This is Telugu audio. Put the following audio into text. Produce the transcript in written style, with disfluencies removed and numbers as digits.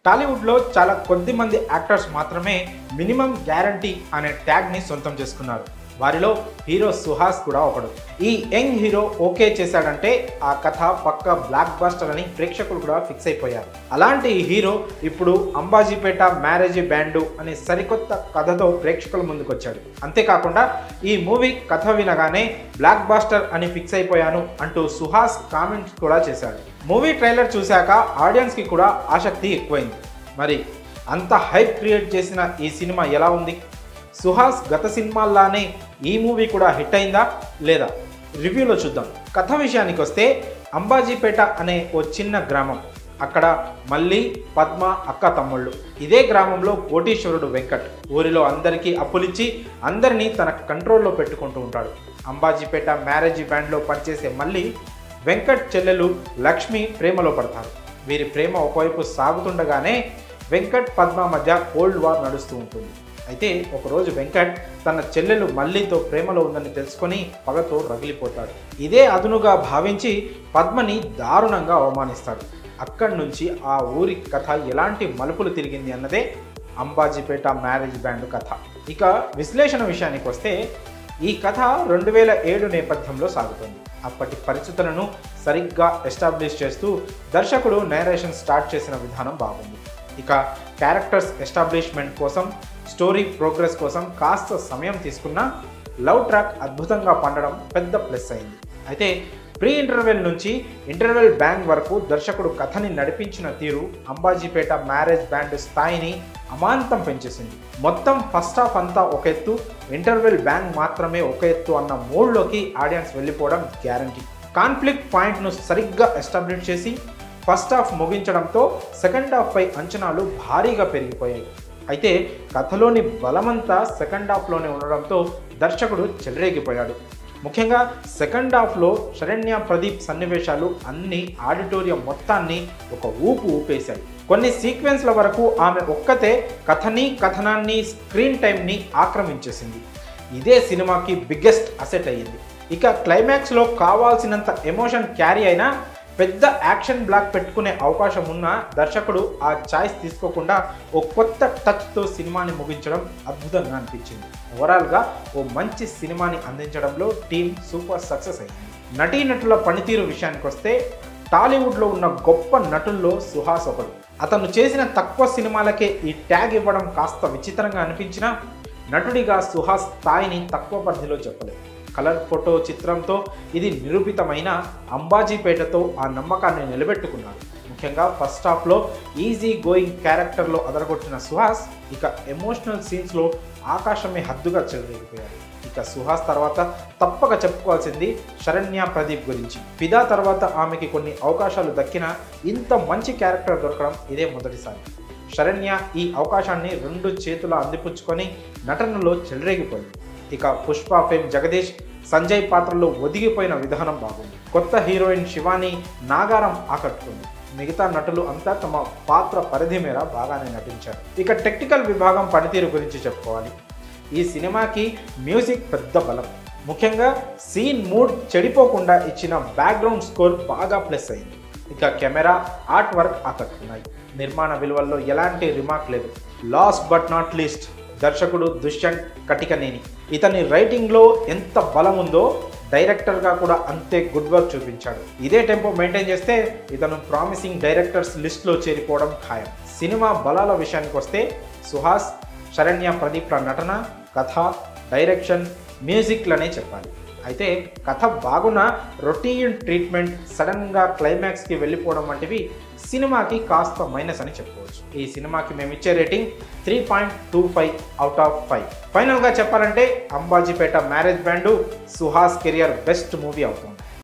టాలీవుడ్లో చాలా కొద్ది మంది యాక్టర్స్ మాత్రమే మినిమం గ్యారంటీ అనే ట్యాగ్ని సొంతం చేసుకున్నారు. వారిలో హీరో సుహాస్ కూడా ఒకడు. ఈ యంగ్ హీరో ఓకే చేశాడంటే ఆ కథ పక్క బ్లాక్ బస్టర్ అని ప్రేక్షకులు కూడా ఫిక్స్ అయిపోయారు. అలాంటి ఈ హీరో ఇప్పుడు అంబాజీపేట మ్యారేజ్ బ్యాండు అనే సరికొత్త కథతో ప్రేక్షకుల ముందుకొచ్చాడు. అంతేకాకుండా ఈ మూవీ కథ వినగానే బ్లాక్ బస్టర్ అని ఫిక్స్ అయిపోయాను అంటూ సుహాస్ కామెంట్స్ కూడా చేశాడు. మూవీ ట్రైలర్ చూశాక ఆడియన్స్కి కూడా ఆసక్తి ఎక్కువైంది. మరి అంత హైప్ క్రియేట్ చేసిన ఈ సినిమా ఎలా ఉంది? సుహాస్ గత సినిమాల్లానే ఈ మూవీ కూడా హిట్ అయిందా లేదా? రివ్యూలో చూద్దాం. కథ విషయానికి వస్తే అంబాజీపేట అనే ఓ చిన్న గ్రామం. అక్కడ మళ్ళీ పద్మ అక్క తమ్ముళ్ళు. ఇదే గ్రామంలో కోటీశ్వరుడు వెంకట్ ఊరిలో అందరికీ అప్పులిచ్చి అందరినీ తన కంట్రోల్లో పెట్టుకుంటూ ఉంటాడు. అంబాజీపేట మ్యారేజ్ బ్యాండ్లో పనిచేసే మళ్ళీ వెంకట్ చెల్లెలు లక్ష్మి ప్రేమలో పడతారు. వీరి ప్రేమ ఒకవైపు సాగుతుండగానే వెంకట్ పద్మ మధ్య కోల్డ్ వార్ నడుస్తూ ఉంటుంది. అయితే ఒకరోజు వెంకట్ తన చెల్లెలు మల్లితో ప్రేమలో ఉందని తెలుసుకొని పగతో రగిలిపోతాడు. ఇదే అదునుగా భావించి పద్మని దారుణంగా అవమానిస్తాడు. అక్కడి నుంచి ఆ ఊరి కథ ఎలాంటి మలుపులు తిరిగింది అన్నదే అంబాజీపేట మ్యారేజ్ బ్యాండ్ కథ. ఇక విశ్లేషణ విషయానికి వస్తే ఈ కథ 2007 నేపథ్యంలో సాగుతుంది. అప్పటి పరిస్థితులను సరిగ్గా ఎస్టాబ్లిష్ చేస్తూ దర్శకుడు నేరేషన్ స్టార్ట్ చేసిన విధానం బాగుంది. ఇక క్యారెక్టర్స్ ఎస్టాబ్లిష్మెంట్ కోసం స్టోరీ ప్రోగ్రెస్ కోసం కాస్త సమయం తీసుకున్న లవ్ ట్రాక్ అద్భుతంగా పండడం పెద్ద ప్లస్ అయింది. అయితే ప్రీ ఇంటర్వెల్ నుంచి ఇంటర్వెల్ బ్యాంగ్ వరకు దర్శకుడు కథని నడిపించిన తీరు అంబాజీపేట మ్యారేజ్ బ్యాండ్ స్థాయిని అమాంతం పెంచేసింది. మొత్తం ఫస్ట్ హాఫ్ అంతా ఒక ఎత్తు, ఇంటర్వెల్ బ్యాంగ్ మాత్రమే ఒక ఎత్తు అన్న మూడ్లోకి ఆడియన్స్ వెళ్ళిపోవడం గ్యారంటీ. కాన్ఫ్లిక్ట్ పాయింట్ను సరిగ్గా ఎస్టాబ్లిష్ చేసి ఫస్ట్ హాఫ్ ముగించడంతో సెకండ్ హాఫ్ పై అంచనాలు భారీగా పెరిగిపోయాయి. అయితే కథలోని బలమంతా సెకండ్ హాఫ్లోనే ఉండడంతో దర్శకుడు చెలరేగిపోయాడు. ముఖ్యంగా సెకండ్ హాఫ్లో శరణ్య ప్రదీప్ సన్నివేశాలు అన్ని ఆడిటోరియం మొత్తాన్ని ఒక ఊపేశాయి. కొన్ని సీక్వెన్స్ల వరకు ఆమె ఒక్కతే కథని కథనాన్ని స్క్రీన్ టైంని ఆక్రమించేసింది. ఇదే సినిమాకి బిగ్గెస్ట్ అసెట్ అయ్యింది. ఇక క్లైమాక్స్లో కావాల్సినంత ఎమోషన్ క్యారీ అయినా పెద్ద యాక్షన్ బ్లాక్ పెట్టుకునే అవకాశం ఉన్న దర్శకుడు ఆ ఛాయిస్ తీసుకోకుండా ఓ కొత్త టచ్తో సినిమాని ముగించడం అద్భుతంగా అనిపించింది. ఓవరాల్గా ఓ మంచి సినిమాని అందించడంలో టీం సూపర్ సక్సెస్ అయింది. నటీనటుల పనితీరు విషయానికి వస్తే టాలీవుడ్లో ఉన్న గొప్ప నటుల్లో సుహాస్ ఒకడు. అతను చేసిన తక్కువ సినిమాలకే ఈ ట్యాగ్ ఇవ్వడం కాస్త విచిత్రంగా అనిపించినా నటుడిగా సుహాస్ స్థాయిని తక్కువ పరిధిలో చెప్పలేదు. కలర్ ఫోటో చిత్రంతో ఇది నిరూపితమైన అంబాజీపేటతో ఆ నమ్మకాన్ని నిలబెట్టుకున్నాడు. ముఖ్యంగా ఫస్ట్ హాఫ్లో ఈజీ గోయింగ్ క్యారెక్టర్లో అదరగొట్టిన సుహాస్ ఇక ఎమోషనల్ సీన్స్లో ఆకాశమే హద్దుగా చెలరేగిపోయాడు. ఇక సుహాస్ తర్వాత తప్పక చెప్పుకోవాల్సింది శరణ్య ప్రదీప్ గురించి. ఫిదా తర్వాత ఆమెకి కొన్ని అవకాశాలు దక్కినా ఇంత మంచి క్యారెక్టర్ దొరకడం ఇదే మొదటిసారి. శరణ్య ఈ అవకాశాన్ని 2 చేతుల అందిపుచ్చుకొని నటనలో చెలరేగిపోయింది. ఇక పుష్ప ఫేమ్ జగదీష్ సంజయ్ పాత్రలో ఒదిగిపోయిన విధానం బాగుంది. కొత్త హీరోయిన్ శివాని నాగారం ఆకట్టుకుంది. మిగతా నటులు అంతా తమ పాత్ర పరిధి మేర బాగానే నటించారు. ఇక టెక్నికల్ విభాగం పనితీరు గురించి చెప్పుకోవాలి. ఈ సినిమాకి మ్యూజిక్ పెద్ద బలం. ముఖ్యంగా సీన్ మూడ్ చెడిపోకుండా ఇచ్చిన బ్యాక్గ్రౌండ్ స్కోర్ బాగా ప్లస్ అయింది. ఇక కెమెరా ఆర్ట్ వర్క్ ఆకట్టుకున్నాయి. నిర్మాణ విలువల్లో ఎలాంటి రిమార్క్ లేదు. లాస్ట్ బట్ నాట్ లీస్ట్ దర్శకుడు దుష్యంత్ కటికనేని. ఇతని రైటింగ్లో ఎంత బలం ఉందో డైరెక్టర్గా కూడా అంతే గుడ్ వర్క్ చూపించాడు. ఇదే టెంపో మెయింటైన్ చేస్తే ఇతను ప్రామిసింగ్ డైరెక్టర్స్ లిస్ట్లో చేరిపోవడం ఖాయం. సినిమా బలాల విషయానికి వస్తే సుహాస్, శరణ్య ప్రదీప్ల నటన, కథ, డైరెక్షన్, మ్యూజిక్లనే చెప్పాలి. అయితే కథ బాగున్న రొటీన్ ట్రీట్మెంట్, సడన్గా క్లైమాక్స్కి వెళ్ళిపోవడం వంటివి సినిమాకి కాస్త మైనస్ అని చెప్పుకోవచ్చు. ఈ సినిమాకి మేము ఇచ్చే రేటింగ్ 3.25/5. ఫైనల్గా చెప్పాలంటే Ambajipeta marriage band Suhas career best movie అవుతుంది.